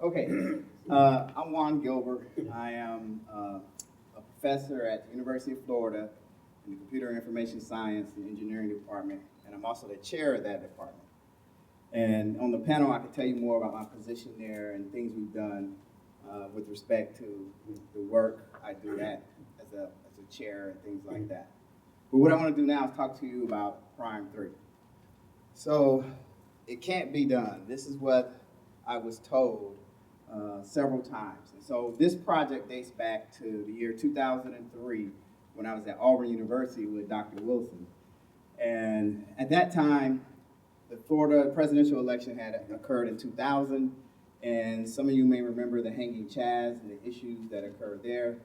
Okay, I'm Juan Gilbert. I am a professor at the University of Florida in the Computer Information Science and Engineering Department, and I'm also the chair of that department. And on the panel, I can tell you more about my position there and things we've done with respect to the work I do that as a chair and things like that. But what I want to do now is talk to you about Prime 3. So it can't be done. This is what I was told several times. And so this project dates back to the year 2003 when I was at Auburn University with Dr. Wilson. And at that time, the Florida presidential election had occurred in 2000, and some of you may remember the hanging chads and the issues that occurred there.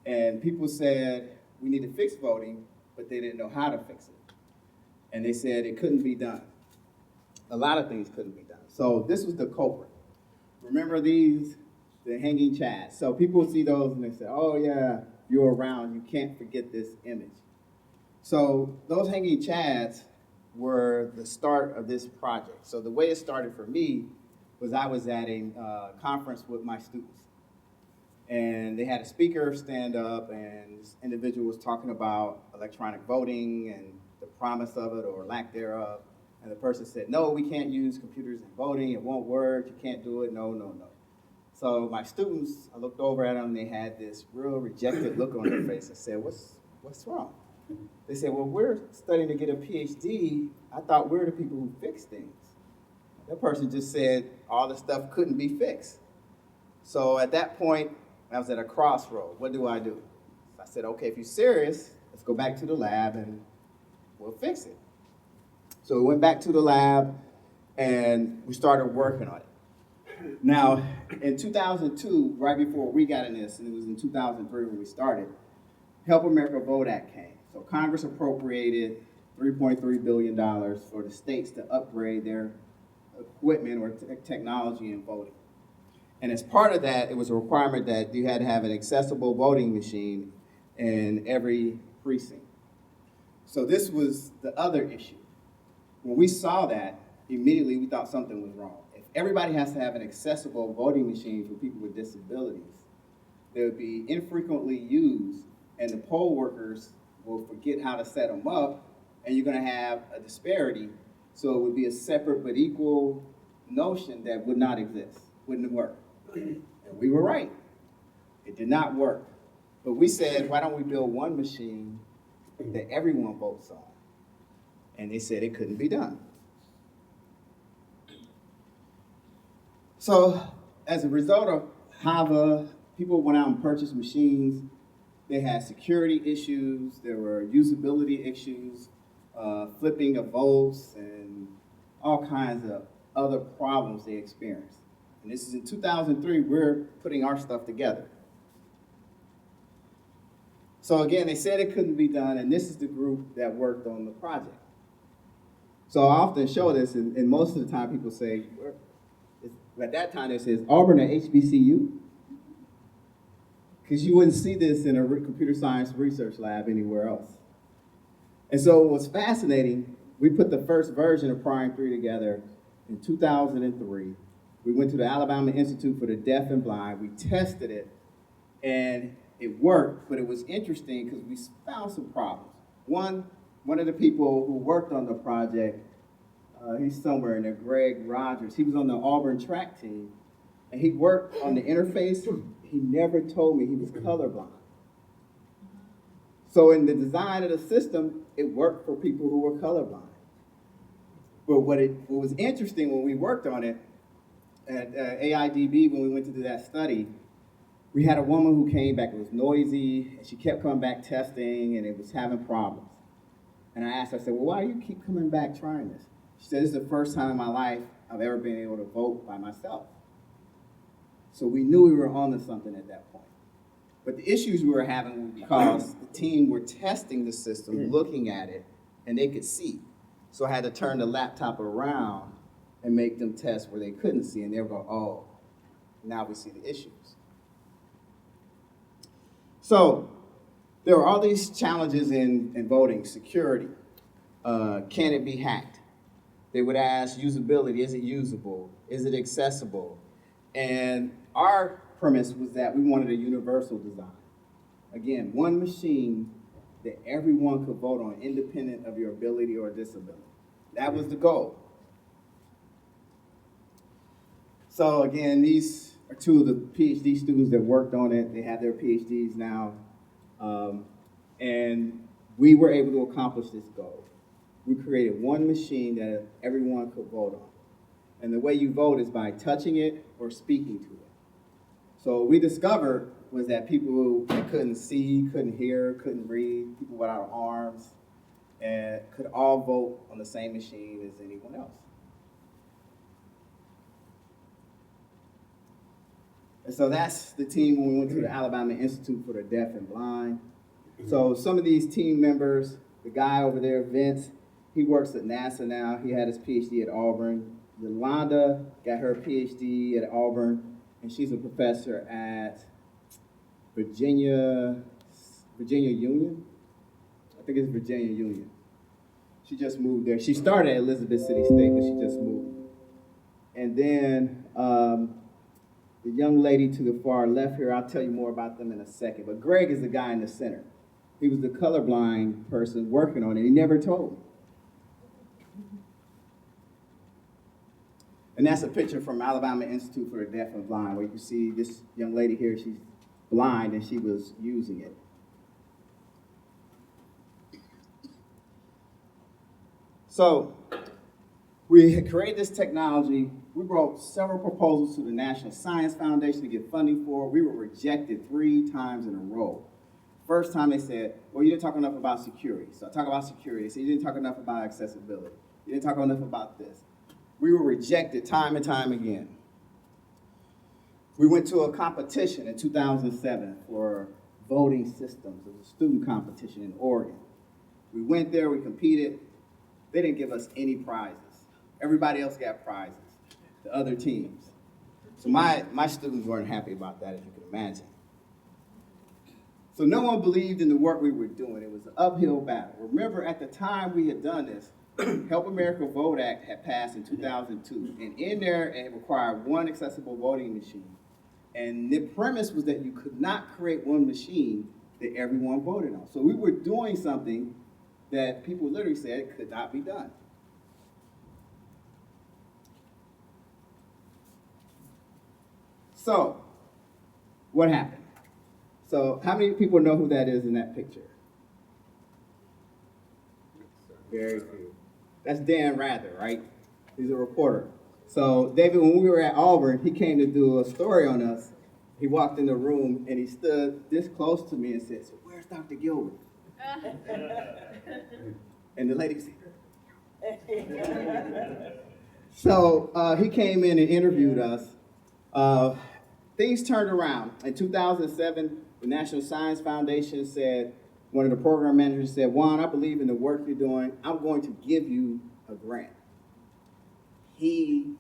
And people said, we need to fix voting, but they didn't know how to fix it. And they said it couldn't be done. A lot of things couldn't be done. So this was the culprit. Remember these, the hanging chads. So people see those and they say, oh yeah, you're around, you can't forget this image. So those hanging chads were the start of this project. So the way it started for me was I was at a conference with my students. And they had a speaker stand up, and this individual was talking about electronic voting and the promise of it or lack thereof. And the person said, no, we can't use computers in voting. It won't work. You can't do it. No, no, no. So my students, I looked over at them. They had this real rejected look on their face. I said, what's wrong? They said, well, we're studying to get a PhD. I thought we're the people who fix things. That person just said all the stuff couldn't be fixed. So at that point, I was at a crossroad. What do? I said, okay, if you're serious, let's go back to the lab and we'll fix it. So we went back to the lab and we started working on it. Now, in 2002, right before we got in this, and it was in 2003 when we started, Help America Vote Act came. So Congress appropriated $3.3 billion for the states to upgrade their equipment or technology in voting. And as part of that, it was a requirement that you had to have an accessible voting machine in every precinct. So this was the other issue. When we saw that, immediately we thought something was wrong. If everybody has to have an accessible voting machine for people with disabilities, they would be infrequently used, and the poll workers will forget how to set them up, and you're going to have a disparity. So it would be a separate but equal notion that would not exist, wouldn't work. And we were right. It did not work. But we said, why don't we build one machine that everyone votes on? And they said it couldn't be done. So as a result of HAVA, people went out and purchased machines. They had security issues, there were usability issues, flipping of votes, and all kinds of other problems they experienced. And this is in 2003, we're putting our stuff together. So again, they said it couldn't be done, and this is the group that worked on the project. So I often show this, and most of the time people say, at that time it says, Auburn or HBCU? Because you wouldn't see this in a computer science research lab anywhere else. And so what was fascinating, we put the first version of Prime 3 together in 2003. We went to the Alabama Institute for the Deaf and Blind. We tested it, and it worked, but it was interesting because we found some problems. One of the people who worked on the project, he's somewhere in there, Greg Rogers, he was on the Auburn track team, and he worked on the interface. He never told me he was colorblind. So in the design of the system, it worked for people who were colorblind. But what was interesting when we worked on it at AIDB, when we went to do that study, we had a woman who came back. It was noisy, and she kept coming back testing, and it was having problems. And I asked her, I said, well, why do you keep coming back trying this? She said, this is the first time in my life I've ever been able to vote by myself. So we knew we were onto something at that point. But the issues we were having were because the team were testing the system, looking at it, and they could see. So I had to turn the laptop around and make them test where they couldn't see, and they were going, oh, now we see the issues. So there were all these challenges in voting, security. Can it be hacked? They would ask usability, is it usable? Is it accessible? And our premise was that we wanted a universal design. Again, one machine that everyone could vote on independent of your ability or disability. That was the goal. So again, these are two of the PhD students that worked on it. They have their PhDs now. And we were able to accomplish this goal. We created one machine that everyone could vote on. And the way you vote is by touching it or speaking to it. So what we discovered was that people that couldn't see, couldn't hear, couldn't read, people without arms, and could all vote on the same machine as anyone else. And so that's the team when we went to the Alabama Institute for the Deaf and Blind. So some of these team members, the guy over there, Vince, he works at NASA now. He had his PhD at Auburn. Yolanda got her PhD at Auburn, and she's a professor at Virginia Union. I think it's Virginia Union. She just moved there. She started at Elizabeth City State, but she just moved. And then the young lady to the far left here, I'll tell you more about them in a second. But Greg is the guy in the center. He was the colorblind person working on it. He never told me. And that's a picture from Alabama Institute for the Deaf and Blind, where you can see this young lady here, she's blind and she was using it. So we had created this technology. We wrote several proposals to the National Science Foundation to get funding for it. We were rejected 3 times in a row. First time they said, well, you didn't talk enough about security. So I talk about security. So you didn't talk enough about accessibility. You didn't talk enough about this. We were rejected time and time again. We went to a competition in 2007 for voting systems. It was a student competition in Oregon. We went there, we competed. They didn't give us any prizes. Everybody else got prizes, the other teams. So my students weren't happy about that, as you can imagine. So no one believed in the work we were doing. It was an uphill battle. Remember, at the time we had done this, Help America Vote Act had passed in 2002. And in there, it required one accessible voting machine. And the premise was that you could not create one machine that everyone voted on. So we were doing something that people literally said could not be done. So, what happened? So, how many people know who that is in that picture? Very few. That's Dan Rather, right? He's a reporter. So, David, when we were at Auburn, he came to do a story on us. He walked in the room and he stood this close to me and said, so where's Dr. Gilbert? And the lady said, so he came in and interviewed us. Things turned around. In 2007, the National Science Foundation said, one of the program managers said, Juan, I believe in the work you're doing. I'm going to give you a grant. He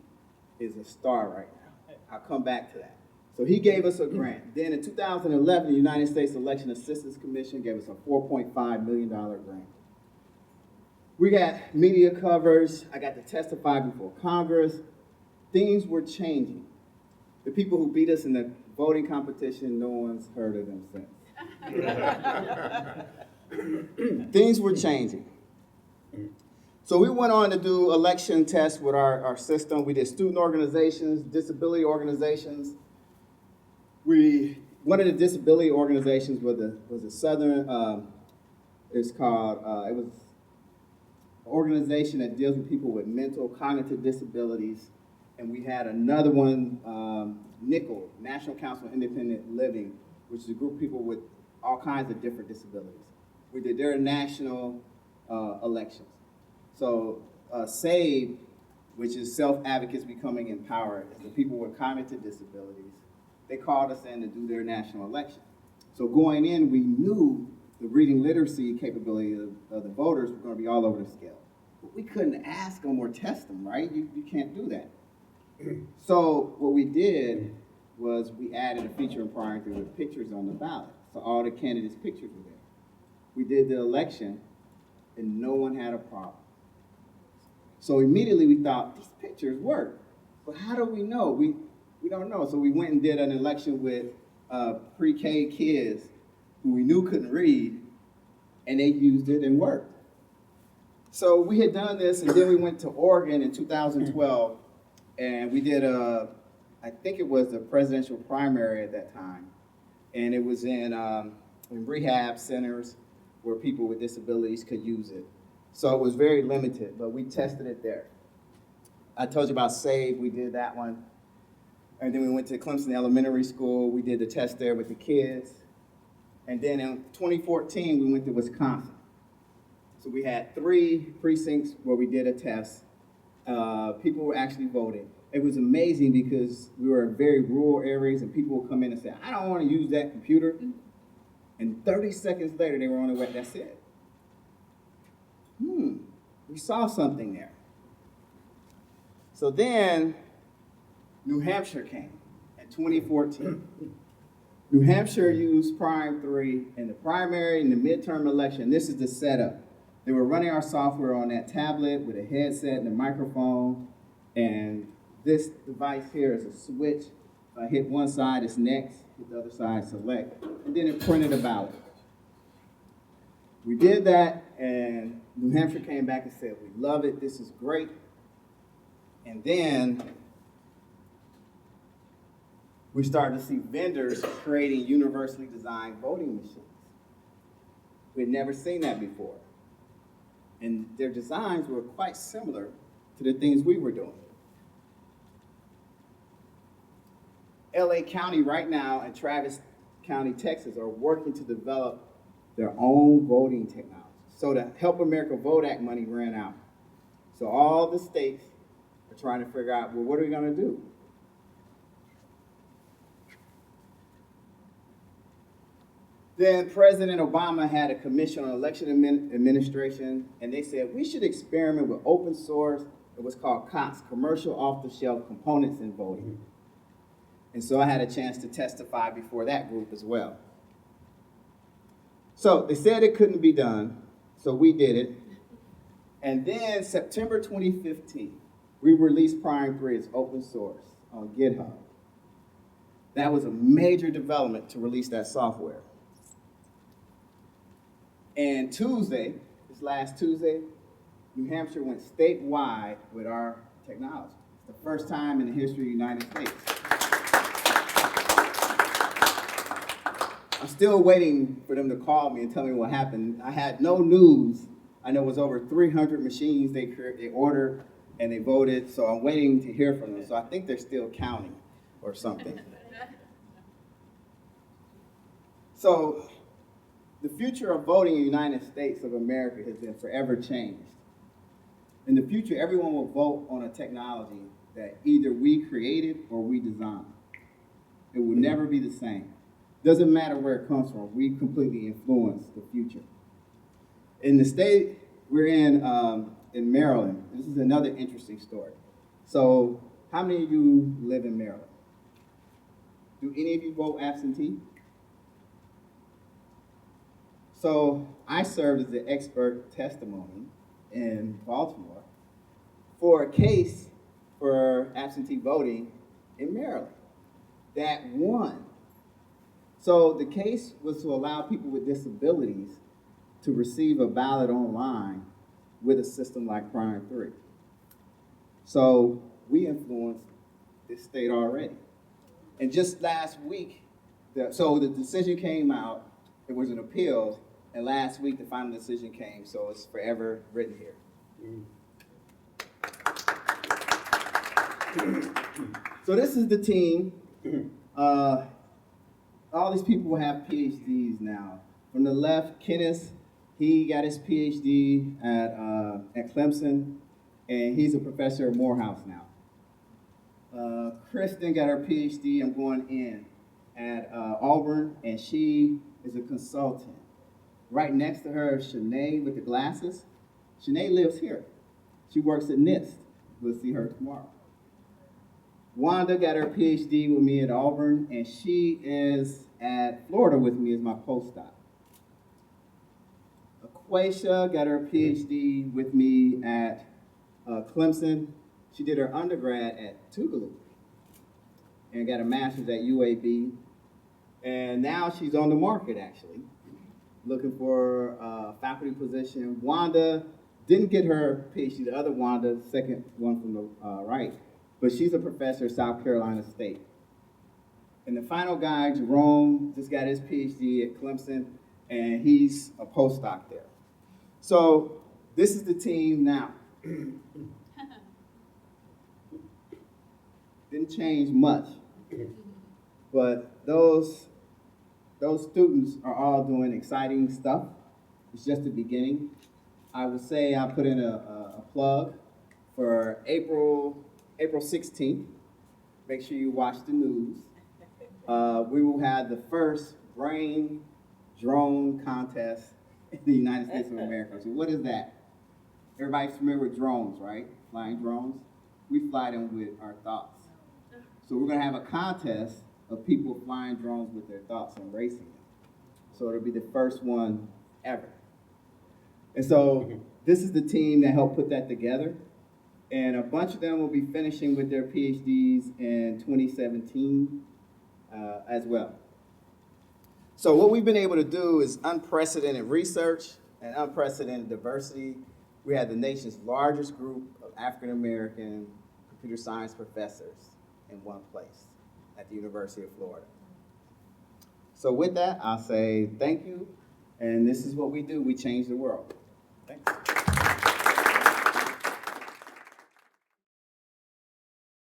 is a star right now. I'll come back to that. So he gave us a grant. Then in 2011, the United States Election Assistance Commission gave us a $4.5 million grant. We got media coverage. I got to testify before Congress. Things were changing. The people who beat us in the voting competition, no one's heard of them since. Things were changing. So we went on to do election tests with our system. We did student organizations, disability organizations. One of the disability organizations was a Southern, it's called, it was an organization that deals with people with mental, cognitive disabilities. And we had another one, NICL, National Council of Independent Living, which is a group of people with all kinds of different disabilities. We did their national elections. So SAVE, which is Self-Advocates Becoming Empowered, is the people with cognitive disabilities. They called us in to do their national election. So going in, we knew the reading literacy capability of the voters were going to be all over the scale. But we couldn't ask them or test them, right? You can't do that. So what we did was we added a feature in priority with pictures on the ballot. So all the candidates' pictures were there. We did the election, and no one had a problem. So immediately we thought, these pictures work. But how do we know? We We don't know. So we went and did an election with pre-K kids who we knew couldn't read, and they used it and worked. So we had done this, and then we went to Oregon in 2012, and we did I think it was the presidential primary at that time, and it was in rehab centers where people with disabilities could use it. So it was very limited, but we tested it there. I told you about SAVE, we did that one. And then we went to Clemson Elementary School, we did the test there with the kids. And then in 2014, we went to Wisconsin. So we had 3 precincts where we did a test. People were actually voting. It was amazing because we were in very rural areas and people would come in and say, I don't want to use that computer. And 30 seconds later, they were on their way, that's it. We saw something there. So then, New Hampshire came in 2014. New Hampshire used Prime 3 in the primary and the midterm election. This is the setup. They were running our software on that tablet with a headset and a microphone. And this device here is a switch. If I hit one side, it's next. Hit the other side, select. And then it printed a ballot. We did that, and New Hampshire came back and said, we love it, this is great. And then we started to see vendors creating universally designed voting machines. We had never seen that before. And their designs were quite similar to the things we were doing. LA County right now and Travis County, Texas are working to develop their own voting technology. So the Help America Vote Act money ran out. So all the states are trying to figure out, well, what are we going to do? Then President Obama had a commission on election administration, and they said we should experiment with open source, what's called COTS, commercial off-the-shelf components in voting. And so I had a chance to testify before that group as well. So they said it couldn't be done, so we did it. And then September 2015, we released Prime 3 as open source on GitHub. That was a major development to release that software. And Tuesday, this last Tuesday, New Hampshire went statewide with our technology. It's the first time in the history of the United States. I'm still waiting for them to call me and tell me what happened. I had no news. I know it was over 300 machines they ordered and they voted, so I'm waiting to hear from them. So I think they're still counting or something. So the future of voting in the United States of America has been forever changed. In the future, everyone will vote on a technology that either we created or we designed. It will never be the same. Doesn't matter where it comes from, we completely influence the future. In the state we're in Maryland, this is another interesting story. So how many of you live in Maryland? Do any of you vote absentee? So I served as the expert testimony in Baltimore for a case for absentee voting in Maryland that won. So the case was to allow people with disabilities to receive a ballot online with a system like Prime 3. So we influenced this state already. And just last week, so the decision came out, it was an appeal, and last week the final decision came, so it's forever written here. So this is the team. All these people have PhDs now. From the left, Kenneth, he got his PhD at Clemson, and he's a professor at Morehouse now. Kristen got her PhD, I'm going in, at Auburn, and she is a consultant. Right next to her is Shanae with the glasses. Shanae lives here. She works at NIST. We'll see her tomorrow. Wanda got her PhD with me at Auburn, and she is at Florida with me as my postdoc. Aquacia got her PhD with me at Clemson. She did her undergrad at Tougaloo. and got a master's at UAB. And now she's on the market, actually, looking for a faculty position. Wanda didn't get her PhD, the other Wanda, second one from the right, but she's a professor at South Carolina State. And the final guy, Jerome, just got his PhD at Clemson, and he's a postdoc there. So this is the team now. Didn't change much, but those students are all doing exciting stuff. It's just the beginning. I would say I put in a plug for April 16th. Make sure you watch the news. We will have the first brain drone contest in the United States of America. So what is that? Everybody's familiar with drones, right? Flying drones. We fly them with our thoughts. So we're gonna have a contest of people flying drones with their thoughts and racing them. So it'll be the first one ever. And so this is the team that helped put that together. And a bunch of them will be finishing with their PhDs in 2017 as well. So what we've been able to do is unprecedented research and unprecedented diversity. We had the nation's largest group of African-American computer science professors in one place at the University of Florida. So with that, I'll say thank you, and this is what we do. We change the world. Thanks.